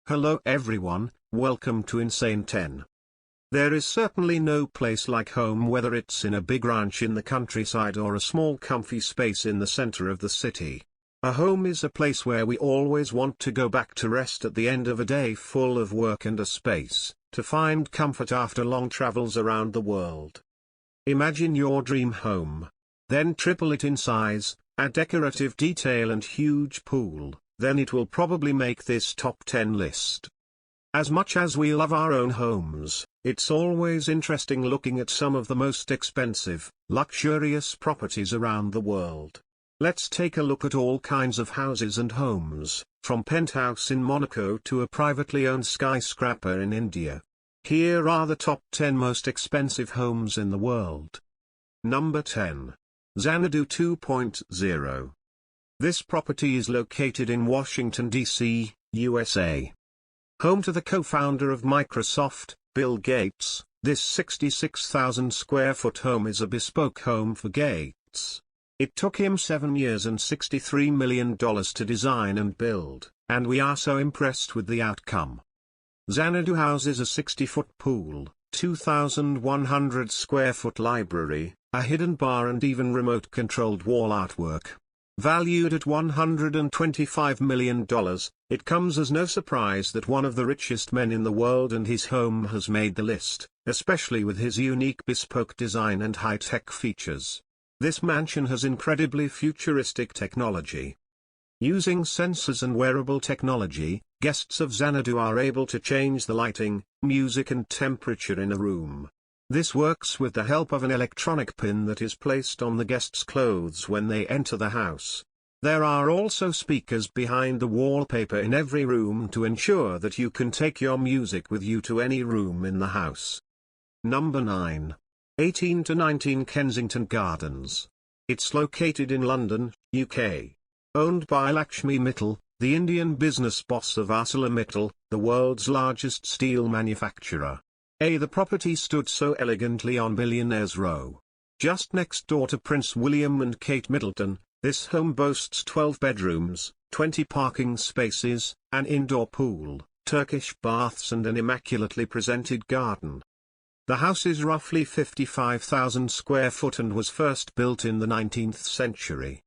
Hello everyone, welcome to Insane 10. There is certainly no place like home, whether it's in a big ranch in the countryside or a small comfy space in the center of the city. A home is a place where we always want to go back to rest at the end of a day full of work, and a space to find comfort after long travels around the world. Imagine your dream home. Then triple it in size, add decorative detail and huge pool. Then it will probably make this top 10 list. As much as we love our own homes, it's always interesting looking at some of the most expensive, luxurious properties around the world. Let's take a look at all kinds of houses and homes, from penthouse in Monaco to a privately owned skyscraper in India. Here are the top 10 most expensive homes in the world. Number 10. Xanadu 2.0. This property is located in Washington, D.C., USA. Home to the co-founder of Microsoft, Bill Gates, this 66,000 square foot home is a bespoke home for Gates. It took him 7 years and $63 million to design and build, and we are so impressed with the outcome. Xanadu houses a 60-foot pool, 2,100 square foot library, a hidden bar and even remote-controlled wall artwork. Valued at $125 million, it comes as no surprise that one of the richest men in the world and his home has made the list, especially with his unique bespoke design and high-tech features. This mansion has incredibly futuristic technology. Using sensors and wearable technology, guests of Xanadu are able to change the lighting, music and temperature in a room. This works with the help of an electronic pin that is placed on the guest's clothes when they enter the house. There are also speakers behind the wallpaper in every room to ensure that you can take your music with you to any room in the house. Number 9. 18 to 19 Kensington Gardens. It's located in London, UK. Owned by Lakshmi Mittal, the Indian business boss of ArcelorMittal, the world's largest steel manufacturer. The property stood so elegantly on Billionaires Row. Just next door to Prince William and Kate Middleton, this home boasts 12 bedrooms, 20 parking spaces, an indoor pool, Turkish baths and an immaculately presented garden. The house is roughly 55,000 square foot and was first built in the 19th century.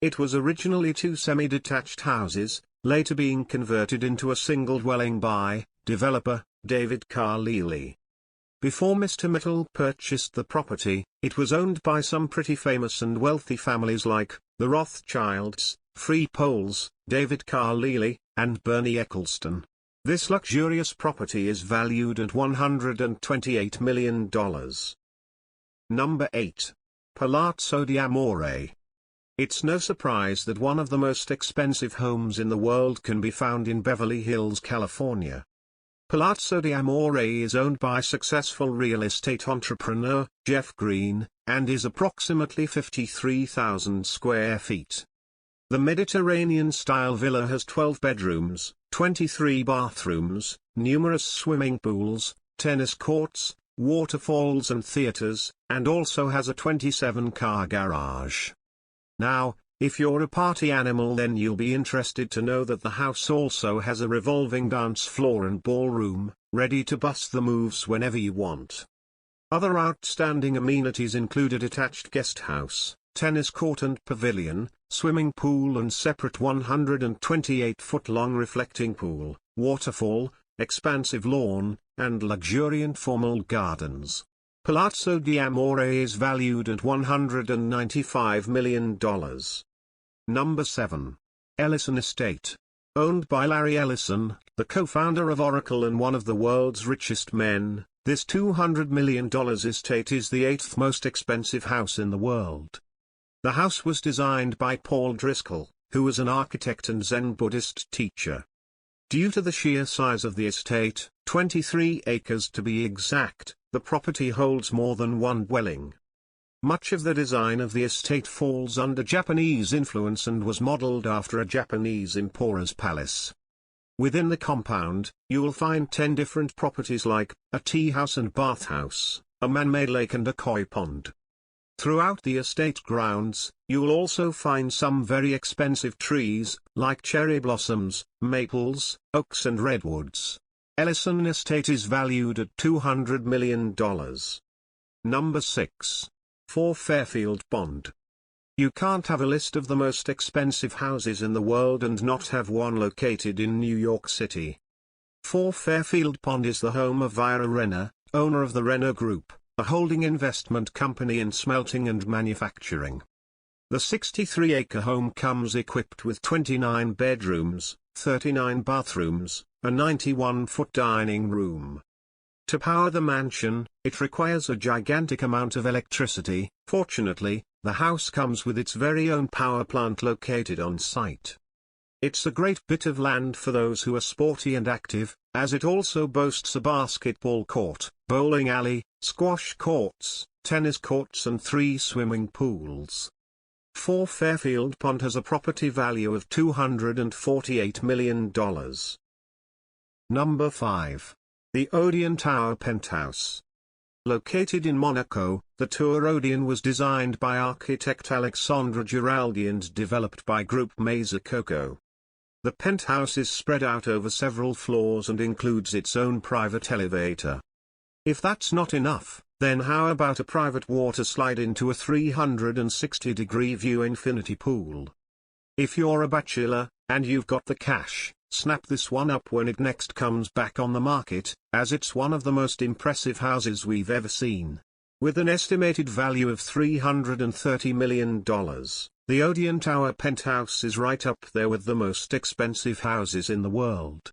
It was originally 2 semi-detached houses, later being converted into a single dwelling by developer David Carlili. Before Mr. Mittal purchased the property, it was owned by some pretty famous and wealthy families like the Rothschilds, Free Poles, David Carlili, and Bernie Ecclestone. This luxurious property is valued at $128 million. Number 8. Palazzo Di Amore. It's no surprise that one of the most expensive homes in the world can be found in Beverly Hills, California. Palazzo Di Amore is owned by successful real estate entrepreneur, Jeff Green, and is approximately 53,000 square feet. The Mediterranean-style villa has 12 bedrooms, 23 bathrooms, numerous swimming pools, tennis courts, waterfalls and theaters, and also has a 27-car garage. Now, if you're a party animal, then you'll be interested to know that the house also has a revolving dance floor and ballroom, ready to bust the moves whenever you want. Other outstanding amenities include a detached guest house, tennis court and pavilion, swimming pool and separate 128-foot-long reflecting pool, waterfall, expansive lawn, and luxuriant formal gardens. Palazzo Di Amore is valued at $195 million. Number 7. Ellison Estate. Owned by Larry Ellison, the co-founder of Oracle and one of the world's richest men, this $200 million estate is the 8th most expensive house in the world. The house was designed by Paul Driscoll, who was an architect and Zen Buddhist teacher. Due to the sheer size of the estate, 23 acres to be exact, the property holds more than one dwelling. Much of the design of the estate falls under Japanese influence and was modeled after a Japanese emperor's palace. Within the compound, you will find 10 different properties like a tea house and bathhouse, a man-made lake and a koi pond. Throughout the estate grounds, you'll also find some very expensive trees, like cherry blossoms, maples, oaks and redwoods. Ellison Estate is valued at $200 million. Number 6. 4 Fairfield Pond. You can't have a list of the most expensive houses in the world and not have one located in New York City. 4 Fairfield Pond is the home of Ira Renner, owner of the Renner Group, a holding investment company in smelting and manufacturing. The 63-acre home comes equipped with 29 bedrooms, 39 bathrooms, a 91-foot dining room. To power the mansion, it requires a gigantic amount of electricity. Fortunately, the house comes with its very own power plant located on site. It's a great bit of land for those who are sporty and active, as it also boasts a basketball court, bowling alley, squash courts, tennis courts and 3 swimming pools. 4 Fairfield Pond has a property value of $248 million. Number 5. The Odeon Tower Penthouse. Located in Monaco, the Tour Odeon was designed by architect Alexandre Giraldi and developed by Groupe Maison Coco. The penthouse is spread out over several floors and includes its own private elevator. If that's not enough, then how about a private water slide into a 360-degree view infinity pool? If you're a bachelor, and you've got the cash, snap this one up when it next comes back on the market, as it's one of the most impressive houses we've ever seen. With an estimated value of $330 million, the Odeon Tower Penthouse is right up there with the most expensive houses in the world.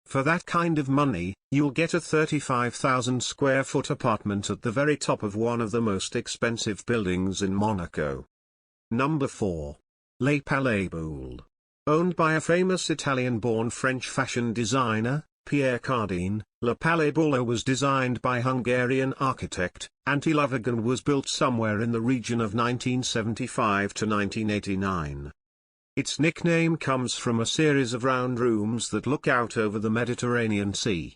For that kind of money, you'll get a 35,000 square foot apartment at the very top of one of the most expensive buildings in Monaco. Number 4. Le Palais Boulle. Owned by a famous Italian-born French fashion designer, Pierre Cardin, Le Palais Boulle was designed by Hungarian architect Antti Lovig and was built somewhere in the region of 1975 to 1989. Its nickname comes from a series of round rooms that look out over the Mediterranean Sea.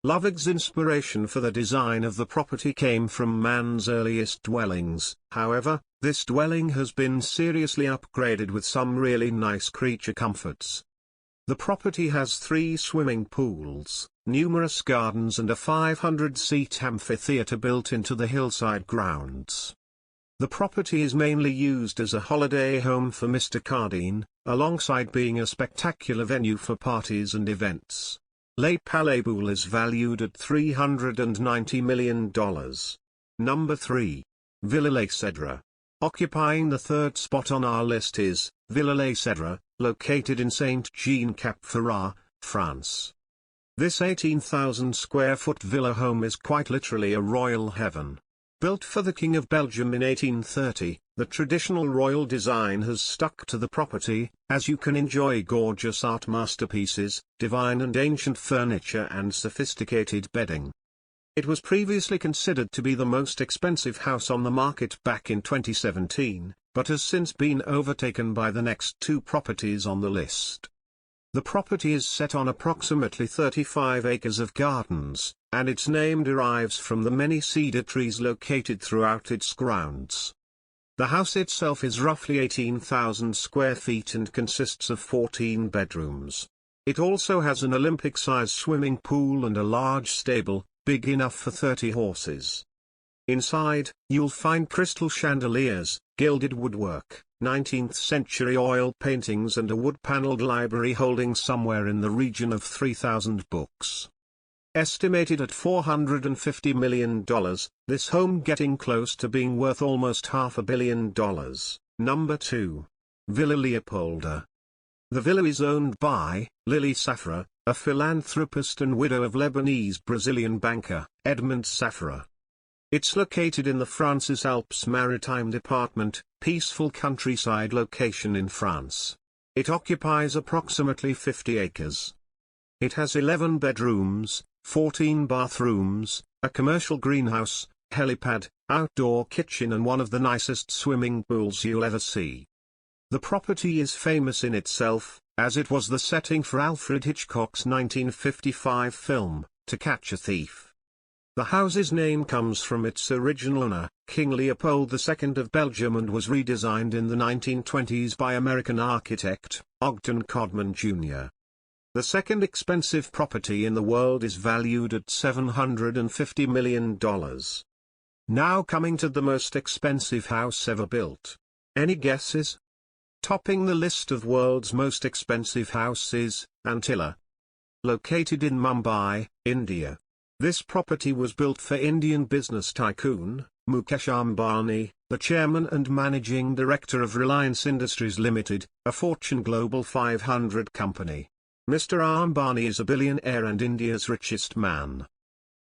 Lovig's inspiration for the design of the property came from man's earliest dwellings. However, this dwelling has been seriously upgraded with some really nice creature comforts. The property has 3 swimming pools, numerous gardens and a 500-seat amphitheatre built into the hillside grounds. The property is mainly used as a holiday home for Mr. Cardin, alongside being a spectacular venue for parties and events. Le Palais Boulle is valued at $390 million. Number 3. Villa Les Cèdres. Occupying the 3rd spot on our list is Villa Les Cèdres, located in Saint-Jean-Cap-Ferrat, France. This 18,000 square foot villa home is quite literally a royal heaven. Built for the King of Belgium in 1830, the traditional royal design has stuck to the property, as you can enjoy gorgeous art masterpieces, divine and ancient furniture and sophisticated bedding. It was previously considered to be the most expensive house on the market back in 2017, but has since been overtaken by the next 2 properties on the list. The property is set on approximately 35 acres of gardens, and its name derives from the many cedar trees located throughout its grounds. The house itself is roughly 18,000 square feet and consists of 14 bedrooms. It also has an Olympic-size swimming pool and a large stable, big enough for 30 horses. Inside, you'll find crystal chandeliers, gilded woodwork, 19th-century oil paintings and a wood-paneled library holding somewhere in the region of 3,000 books. Estimated at $450 million, this home getting close to being worth almost $500 million. Number 2. Villa Leopolda. The villa is owned by Lily Safra, a philanthropist and widow of Lebanese-Brazilian banker Edmond Safra. It's located in the Francis Alps Maritime Department, peaceful countryside location in France. It occupies approximately 50 acres. It has 11 bedrooms, 14 bathrooms, a commercial greenhouse, helipad, outdoor kitchen and one of the nicest swimming pools you'll ever see. The property is famous in itself, as it was the setting for Alfred Hitchcock's 1955 film, To Catch a Thief. The house's name comes from its original owner, King Leopold II of Belgium, and was redesigned in the 1920s by American architect, Ogden Codman Jr. The second expensive property in the world is valued at $750 million. Now coming to the most expensive house ever built. Any guesses? Topping the list of world's most expensive houses, Antilla. Located in Mumbai, India. This property was built for Indian business tycoon, Mukesh Ambani, the chairman and managing director of Reliance Industries Limited, a Fortune Global 500 company. Mr. Ambani is a billionaire and India's richest man.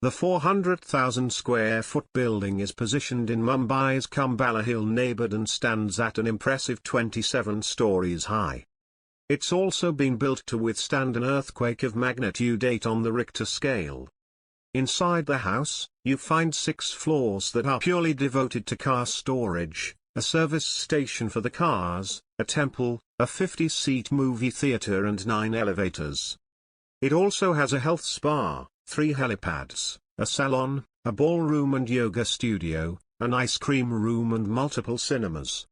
The 400,000 square foot building is positioned in Mumbai's Kumbala Hill neighborhood and stands at an impressive 27 stories high. It's also been built to withstand an earthquake of magnitude 8 on the Richter scale. Inside the house, you find 6 floors that are purely devoted to car storage, a service station for the cars, a temple, a 50-seat movie theater and 9 elevators. It also has a health spa, 3 helipads, a salon, a ballroom and yoga studio, an ice cream room and multiple cinemas.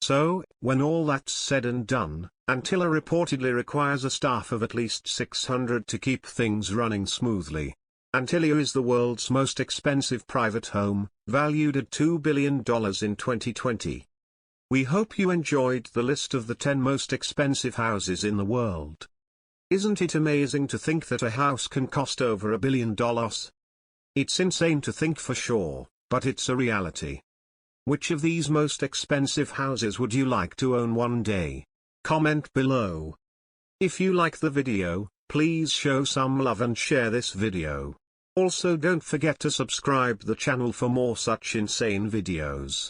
So, when all that's said and done, Antilla reportedly requires a staff of at least 600 to keep things running smoothly. Antilla is the world's most expensive private home, valued at $2 billion in 2020. We hope you enjoyed the list of the 10 most expensive houses in the world. Isn't it amazing to think that a house can cost over $1 billion? It's insane to think for sure, but it's a reality. Which of these most expensive houses would you like to own one day? Comment below. If you like the video, please show some love and share this video. Also don't forget to subscribe the channel for more such insane videos.